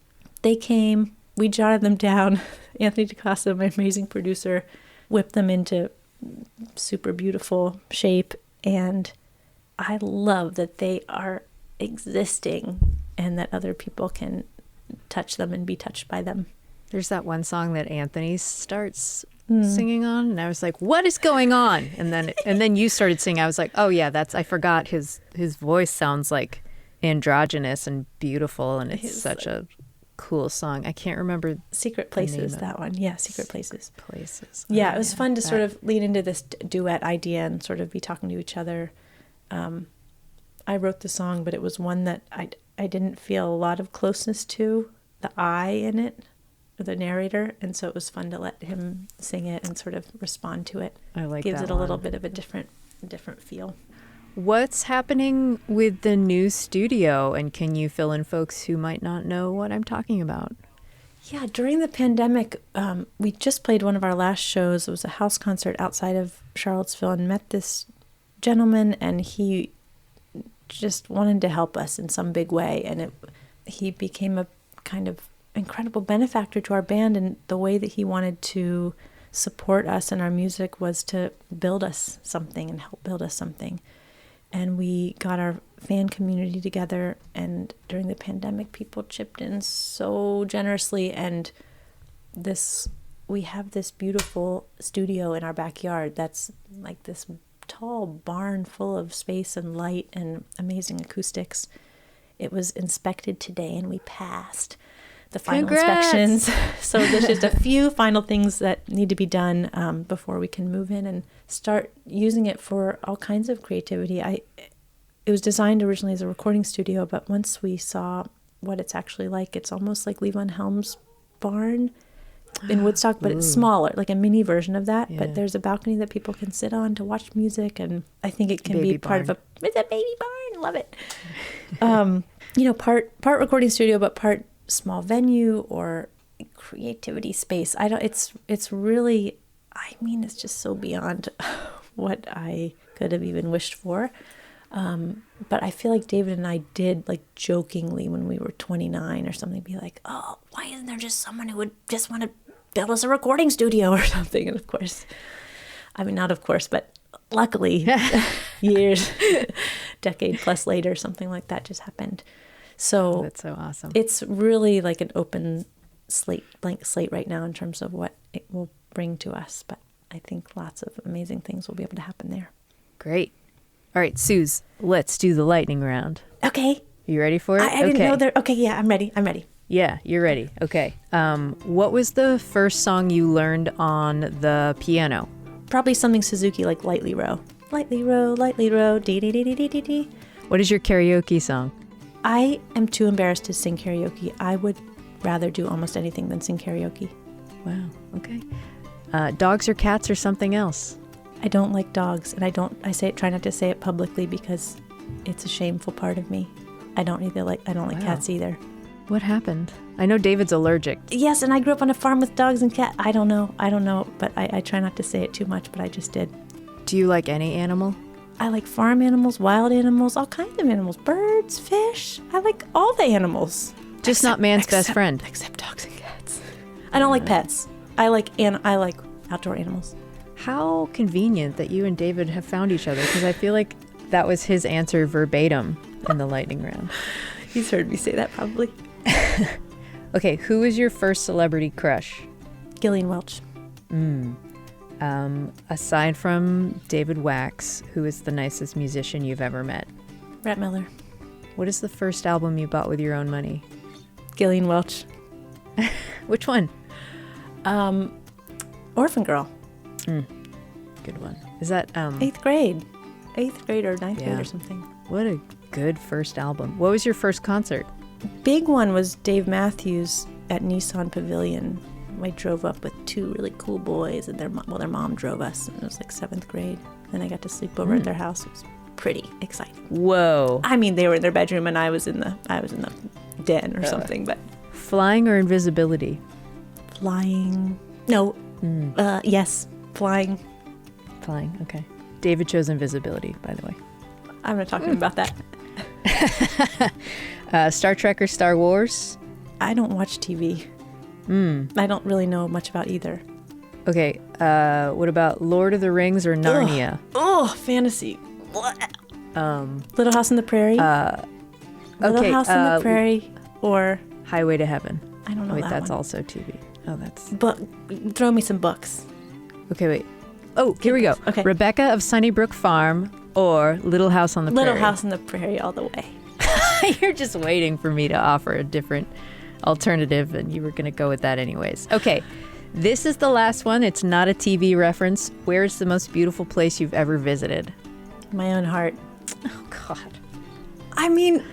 they came, we jotted them down. Anthony DaCosta, my amazing producer, whipped them into super beautiful shape. And I love that they are existing and that other people can touch them and be touched by them. There's that one song that Anthony starts singing on, and I was like, what is going on? And then you started singing. I was like, oh yeah, I forgot his voice sounds like androgynous and beautiful, and it's such a cool song. I can't remember. Secret Places, that one. Yeah, Secret Places. Yeah, it was fun to sort of lean into this duet idea and sort of be talking to each other. I wrote the song, but it was one that I didn't feel a lot of closeness to the I in it, or the narrator, and so it was fun to let him sing it and sort of respond to it. I like Gives that it a little bit of a different feel. What's happening with the new studio, and can you fill in folks who might not know what I'm talking about? Yeah, during the pandemic, we just played one of our last shows. It was a house concert outside of Charlottesville, and met this gentleman, and he just wanted to help us in some big way, and he became a kind of incredible benefactor to our band, and the way that he wanted to support us and our music was to build us something and help build us something. And we got our fan community together, and during the pandemic people chipped in so generously, and we have this beautiful studio in our backyard that's like this tall barn full of space and light and amazing acoustics. It was inspected today and we passed the final inspections. So there's just a few final things that need to be done before we can move in and start using it for all kinds of creativity. It was designed originally as a recording studio, but once we saw what it's actually like, it's almost like Levon Helm's barn in Woodstock, but it's smaller, like a mini version of that. Yeah. But there's a balcony that people can sit on to watch music, and I think it can be part of it's a baby barn. Love it. Part recording studio, but part small venue or creativity space. It's really, it's just so beyond what I could have even wished for. But I feel like David and I did, like, jokingly when we were 29 or something, be like, oh, why isn't there just someone who would just want to build us a recording studio or something? And of course, not of course, but luckily years, decade plus later, something like that just happened. So that's so awesome. It's really like an open slate, blank slate right now in terms of what it will bring to us. But I think lots of amazing things will be able to happen there. Great. All right, Suz, let's do the lightning round. Okay. You ready for it? I didn't know there. Okay, yeah, I'm ready. Yeah, you're ready. Okay. What was the first song you learned on the piano? Probably something Suzuki, like Lightly Row. Lightly Row, dee dee dee dee dee dee dee. What is your karaoke song? I am too embarrassed to sing karaoke. I would rather do almost anything than sing karaoke. Wow, okay. Dogs or cats or something else? I don't like dogs, and try not to say it publicly because it's a shameful part of me. I don't like cats either. What happened? I know David's allergic. Yes, and I grew up on a farm with dogs and cats. I don't know, but I try not to say it too much, but I just did. Do you like any animal? I like farm animals, wild animals, all kinds of animals, birds, fish. I like all the animals. Just not man's best friend. Except dogs and cats. I don't like pets. I like outdoor animals. How convenient that you and David have found each other, because I feel like that was his answer verbatim in the lightning round. He's heard me say that probably. Okay, who was your first celebrity crush? Gillian Welch. Aside from David Wax, who is the nicest musician you've ever met? Rhett Miller. What is the first album you bought with your own money? Gillian Welch. Which one? Orphan Girl. Good one. Is that 8th grade or 9th grade or something. What a good first album. What was your first concert? Big one was Dave Matthews at Nissan Pavilion. I drove up with two really cool boys, and their mom drove us, and it was like 7th grade. Then I got to sleep over at their house. It was pretty exciting. Whoa. They were in their bedroom and I was in the den or something, but flying or invisibility? Flying. No. Yes. Flying. Flying, okay. David chose invisibility, by the way. I'm not talking about that. Star Trek or Star Wars? I don't watch TV. I don't really know much about either. Okay, what about Lord of the Rings or Narnia? Oh, fantasy. Little House on the Prairie. Little House on the Prairie or Highway to Heaven. I don't know Wait, that that's one. also TV. Oh, that's... But throw me some books. Okay, wait. Oh, here we go. Okay. Rebecca of Sunnybrook Farm or Little House on the Prairie? Little House on the Prairie all the way. You're just waiting for me to offer a different alternative, and you were going to go with that anyways. Okay, this is the last one. It's not a TV reference. Where is the most beautiful place you've ever visited? My own heart. Oh, God. I mean,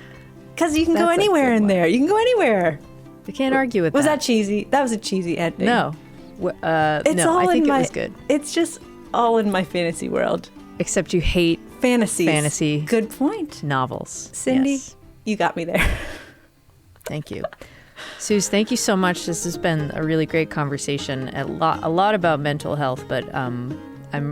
because you can go That's a anywhere good in one. there. You can go anywhere. I can't argue with Was that. that cheesy? That was a cheesy ending. No. It's No, all I think in it my, was good. It's just all in my fantasy world. Except you hate Fantasies. fantasy Good point. novels. Cindy, Yes. you got me there. Thank you. Suz, thank you so much. This has been a really great conversation. A lot about mental health, but I'm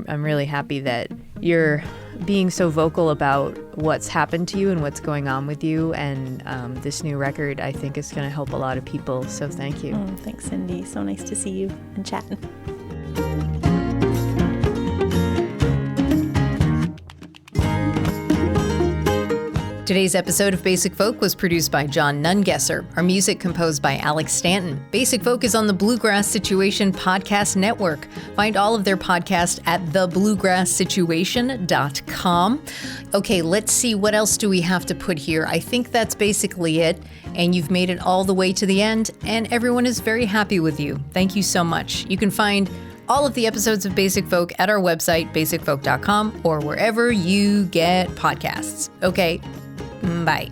really happy that you're being so vocal about what's happened to you and what's going on with you. And this new record, I think, is going to help a lot of people. So thank you. Thanks, Cindy. So nice to see you and chatting. Today's episode of Basic Folk was produced by John Nungesser. Our music composed by Alex Stanton. Basic Folk is on the Bluegrass Situation Podcast Network. Find all of their podcasts at thebluegrasssituation.com. Okay, let's see, what else do we have to put here? I think that's basically it. And you've made it all the way to the end, and everyone is very happy with you. Thank you so much. You can find all of the episodes of Basic Folk at our website, basicfolk.com, or wherever you get podcasts. Okay, bye.